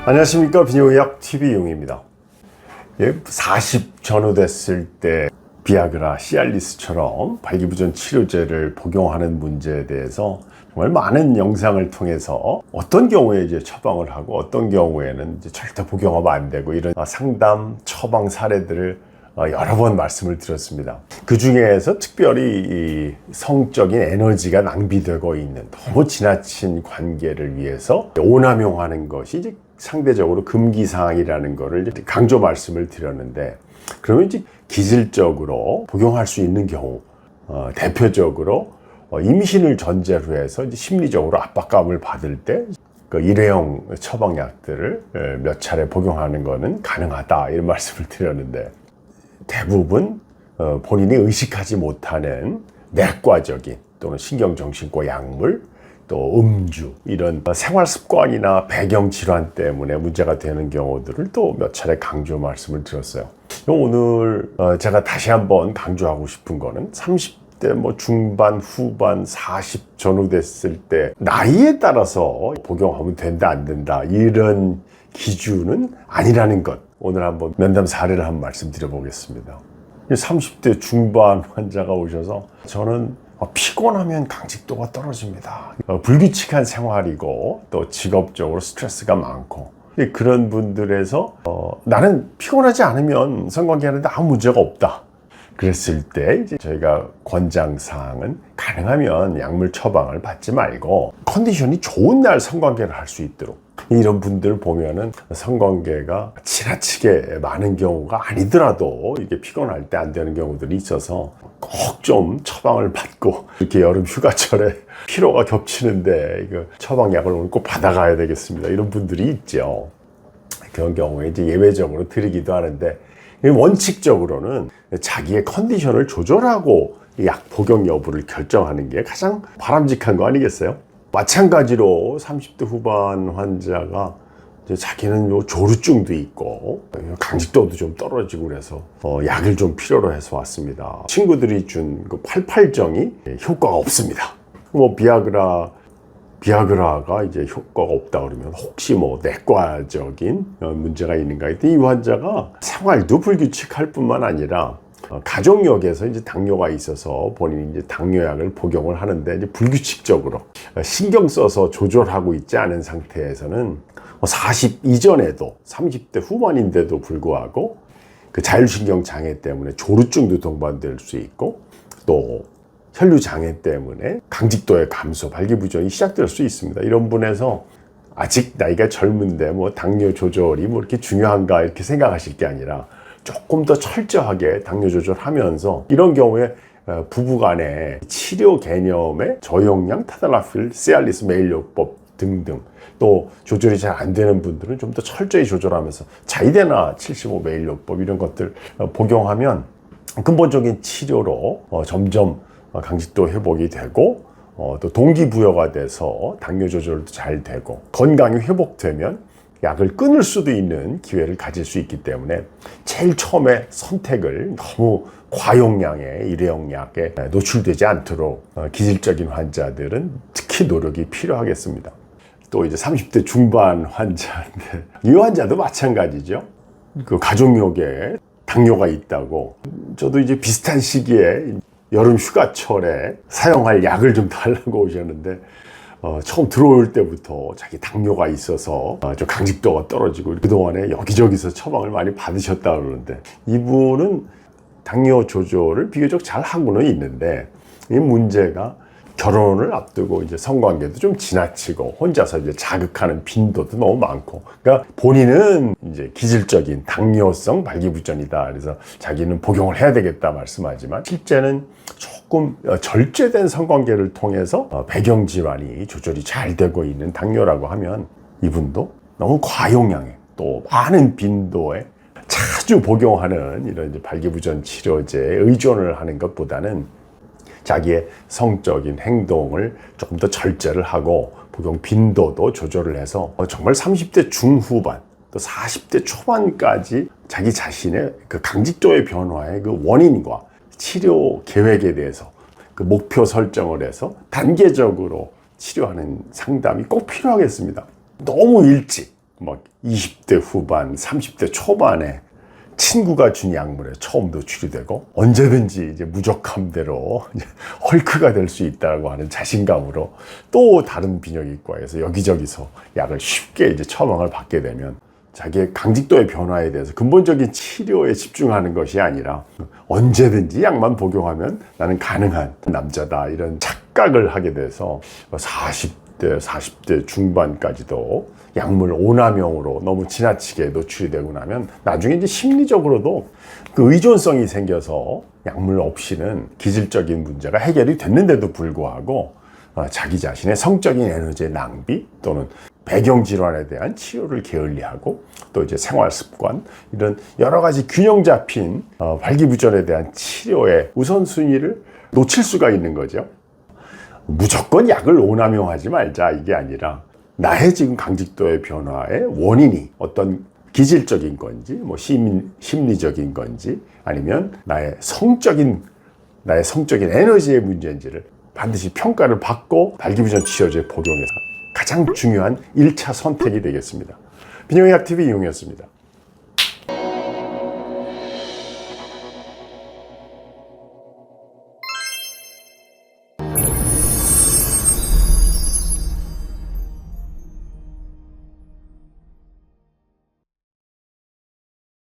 안녕하십니까. 비뇨의학 TV용입니다. 40 전후됐을 때 비아그라, 시알리스처럼 발기부전 치료제를 복용하는 문제에 대해서 정말 많은 영상을 통해서 어떤 경우에 이제 처방을 하고 어떤 경우에는 이제 절대 복용하면 안 되고 이런 상담, 처방 사례들을 여러 번 말씀을 드렸습니다. 그 중에서 특별히 이 성적인 에너지가 낭비되고 있는 너무 지나친 관계를 위해서 오남용하는 것이 이제 상대적으로 금기사항이라는 거를 강조 말씀을 드렸는데, 그러면 이제 기질적으로 복용할 수 있는 경우, 대표적으로 임신을 전제로 해서 이제 심리적으로 압박감을 받을 때 그 일회용 처방약들을 몇 차례 복용하는 것은 가능하다, 이런 말씀을 드렸는데, 대부분 본인이 의식하지 못하는 내과적인 또는 신경정신과 약물, 또 음주, 이런 생활 습관이나 배경 질환 때문에 문제가 되는 경우들을 또 몇 차례 강조 말씀을 드렸어요. 오늘 제가 다시 한번 강조하고 싶은 거는 30대 중반, 후반, 40 전후됐을 때 나이에 따라서 복용하면 된다, 안 된다, 이런 기준은 아니라는 것, 오늘 한번 면담 사례를 한번 말씀드려 보겠습니다. 30대 중반 환자가 오셔서 저는 피곤하면 강직도가 떨어집니다. 불규칙한 생활이고 또 직업적으로 스트레스가 많고, 그런 분들에서 나는 피곤하지 않으면 성관계하는데 아무 문제가 없다. 그랬을 때 이제 저희가 권장사항은 가능하면 약물 처방을 받지 말고 컨디션이 좋은 날 성관계를 할 수 있도록, 이런 분들 보면은 성관계가 지나치게 많은 경우가 아니더라도 이게 피곤할 때 안 되는 경우들이 있어서 꼭 좀 처방을 받고, 이렇게 여름 휴가철에 피로가 겹치는데 이거 처방약을 오늘 꼭 받아가야 되겠습니다, 이런 분들이 있죠. 그런 경우에 이제 예외적으로 드리기도 하는데, 원칙적으로는 자기의 컨디션을 조절하고 약 복용 여부를 결정하는 게 가장 바람직한 거 아니겠어요? 마찬가지로 30대 후반 환자가 이제 자기는 조루증도 있고 강직도도 좀 떨어지고 그래서 약을 좀 필요로 해서 왔습니다. 친구들이 준 그 88정이 효과가 없습니다. 비아그라가 이제 효과가 없다 그러면 혹시 내과적인 문제가 있는가 했더니, 이 환자가 생활도 불규칙할 뿐만 아니라 가족력에서 이제 당뇨가 있어서 본인이 이제 당뇨약을 복용을 하는데 이제 불규칙적으로 신경 써서 조절하고 있지 않은 상태에서는 40 이전에도 30대 후반인데도 불구하고 그 자율신경 장애 때문에 조루증도 동반될 수 있고, 또 혈류 장애 때문에 강직도의 감소, 발기부전이 시작될 수 있습니다. 이런 분에서 아직 나이가 젊은데 당뇨 조절이 이렇게 중요한가 이렇게 생각하실 게 아니라, 조금 더 철저하게 당뇨 조절하면서, 이런 경우에 부부간의 치료 개념의 저용량 타달라필, 시알리스 메일요법 등등, 또 조절이 잘 안 되는 분들은 좀 더 철저히 조절하면서 자이데나 75 메일요법 이런 것들 복용하면 근본적인 치료로 점점 강직도 회복이 되고, 또 동기부여가 돼서 당뇨 조절도 잘 되고, 건강이 회복되면 약을 끊을 수도 있는 기회를 가질 수 있기 때문에, 제일 처음에 선택을 너무 과용량의 일회용 약에 노출되지 않도록 기질적인 환자들은 특히 노력이 필요하겠습니다. 또 이제 30대 중반 환자인데, 이 환자도 마찬가지죠. 그 가족력에 당뇨가 있다고, 저도 이제 비슷한 시기에 여름 휴가철에 사용할 약을 좀 달라고 오셨는데, 처음 들어올 때부터 자기 당뇨가 있어서 좀 강직도가 떨어지고, 그동안에 여기저기서 처방을 많이 받으셨다 그러는데, 이분은 당뇨 조절을 비교적 잘 하고는 있는데, 이 문제가 결혼을 앞두고 이제 성관계도 좀 지나치고, 혼자서 이제 자극하는 빈도도 너무 많고, 그러니까 본인은 이제 기질적인 당뇨성 발기부전이다, 그래서 자기는 복용을 해야 되겠다 말씀하지만, 실제는 조금 절제된 성관계를 통해서 배경질환이 조절이 잘 되고 있는 당뇨라고 하면, 이분도 너무 과용량에 또 많은 빈도에 자주 복용하는 이런 이제 발기부전 치료제에 의존을 하는 것보다는 자기의 성적인 행동을 조금 더 절제를 하고 복용 빈도도 조절을 해서 정말 30대 중후반 또 40대 초반까지 자기 자신의 그 강직도의 변화의 그 원인과 치료 계획에 대해서 그 목표 설정을 해서 단계적으로 치료하는 상담이 꼭 필요하겠습니다. 너무 일찍 막 20대 후반, 30대 초반에 친구가 준 약물에 처음 노출이 되고 언제든지 이제 무적함대로 이제 헐크가 될 수 있다고 하는 자신감으로 또 다른 비뇨기과에서 여기저기서 약을 쉽게 이제 처방을 받게 되면 자기의 강직도의 변화에 대해서 근본적인 치료에 집중하는 것이 아니라 언제든지 약만 복용하면 나는 가능한 남자다 이런 착각을 하게 돼서 40대 중반까지도 약물 오남용으로 너무 지나치게 노출이 되고 나면 나중에 이제 심리적으로도 그 의존성이 생겨서 약물 없이는 기질적인 문제가 해결이 됐는데도 불구하고 자기 자신의 성적인 에너지의 낭비 또는 배경질환에 대한 치료를 게을리하고 또 이제 생활 습관 이런 여러 가지 균형 잡힌 발기부전에 대한 치료의 우선순위를 놓칠 수가 있는 거죠. 무조건 약을 오남용하지 말자 이게 아니라 나의 지금 강직도의 변화의 원인이 어떤 기질적인 건지 뭐 심리적인 건지 아니면 나의 성적인 에너지의 문제인지를 반드시 평가를 받고 발기부전 치료제 복용해서 가장 중요한 1차 선택이 되겠습니다. 비뇨기학TV 이용이었습니다.